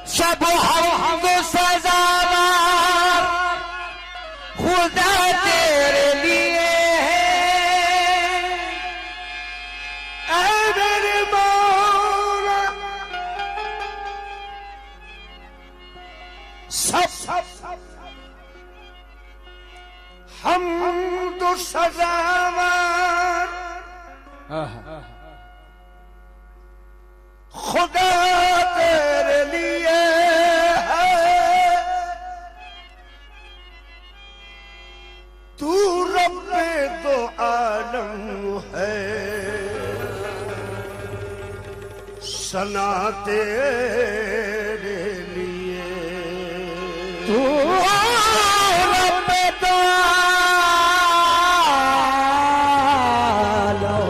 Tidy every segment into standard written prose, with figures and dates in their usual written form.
शब हम सजावार खुदा तेरे लिए है मेरे मौला। सब हम तो सजावार खुदा तेरे लिए है, तू रब्बे दो आलम है, सना तेरे लिए तू रब्बे दो आलम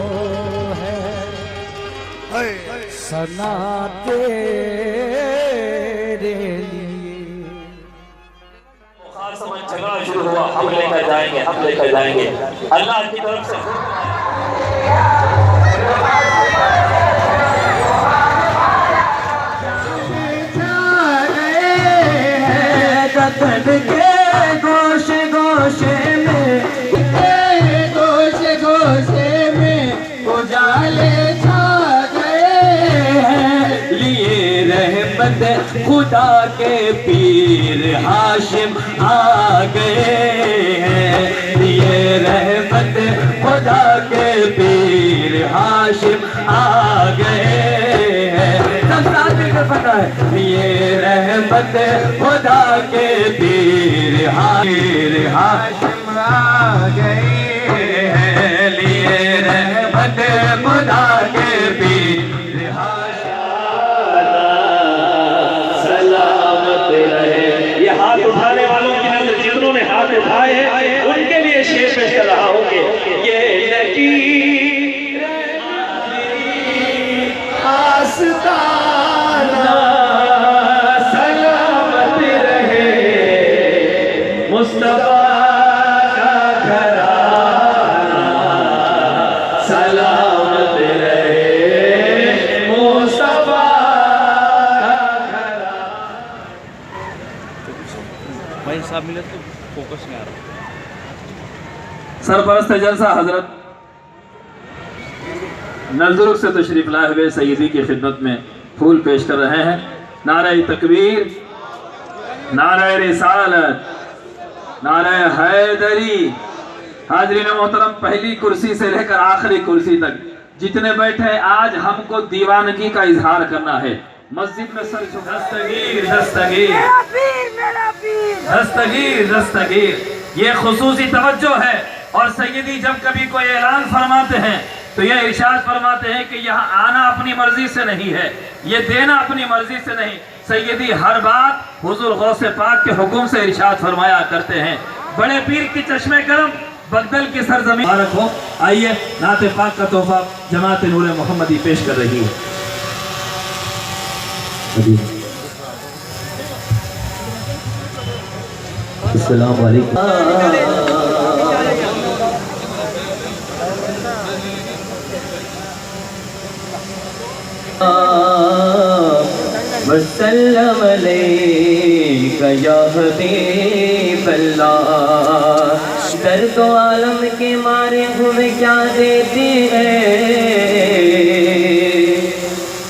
है, सना तेरे लिए। झगड़ा शुरू हुआ, हम लेकर जाएंगे, हम लेकर जाएंगे। अल्लाह की तरफ से के गोशे गोशे में, गोशे गोशे में उजाले छा लिए रहमत खुदा के पीर हाशिम आ गए हैं, लिए रहमत खुदा के पीर हाशिम आ गए हैं। सब साथ में पता है, लिए रहमत खुदा के पीर हाशिम आ गए हैं, लिए रहमत खुदा के पीर हाथ उठाने वालों की नजर, जितनों ने हाथ उठाए हैं उनके लिए शेर पेश कर रहा हूँ कि ये लकीर आस्ताना सलामत रहे, मुस्तफा का घराना सलामत रहे, मुस्तफा भाई साहब मिले तो फोकस में आ रहा। सरपरस्त जलसा हजरत नजरुख से तशरीफ लाए हुए सैयदी की खिदमत में फूल पेश कर रहे हैं। नारे तकबीर, नारे रिसालत, नारे हैदरी। हाजरीन मोहतरम, पहली कुर्सी से लेकर आखिरी कुर्सी तक जितने बैठे, आज हमको दीवानगी का इजहार करना है। मस्जिद में सर झुका, दस्तगीर दस्तगीर दस्तगीर दस्तगीर, ये खुसूसी तवज्जो है। और सैयदी जब कभी कोई ऐलान फरमाते हैं तो ये इरशाद फरमाते हैं कि यहाँ आना अपनी मर्जी से नहीं है, ये देना अपनी मर्जी से नहीं। सैयदी हर बात हुजूर गौसे पाक के हुक्म से इरशाद फरमाया करते हैं। बड़े पीर की चश्मे करम बगदल की सरजमीन मुबारक हो। आइए, नाते पाक का तोहफा जमात नूरे मोहम्मदी पेश कर रही है। अस्सलाम वालेकुम। वसल्लम अलैका या हबीब अल्लाह। दर्द आलम के मारे हुए क्या देते हैं,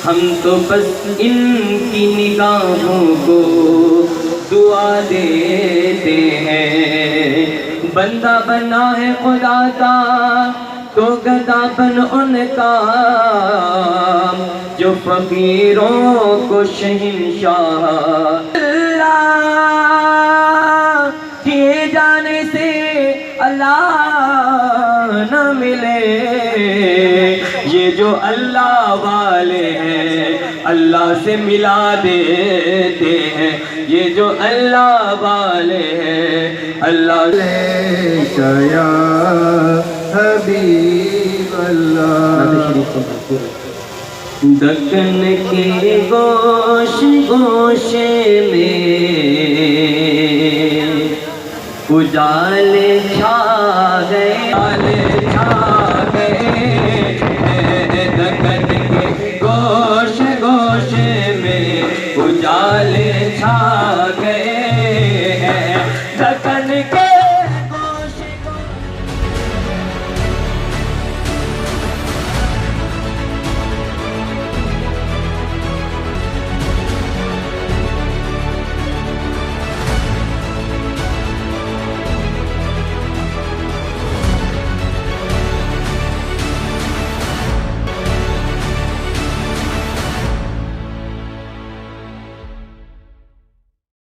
हम तो बस इनकी निगाहों को दुआ देते हैं। बंदा बना है खुदा का तो गदाबन उनका, जो फकीरों को शहंशाह अल्लाह किए जाने से अल्लाह न मिले। ये जो अल्लाह वाले हैं अल्लाह से मिला देते हैं, ये जो अल्लाह वाले हैं अल्लाह ले या हबीब अल्लाह। दक्कन के गोश गोशे में उजाले छा गए, उजाले छा गए। दक्कन के गोश गोशे में उजाले छा गए।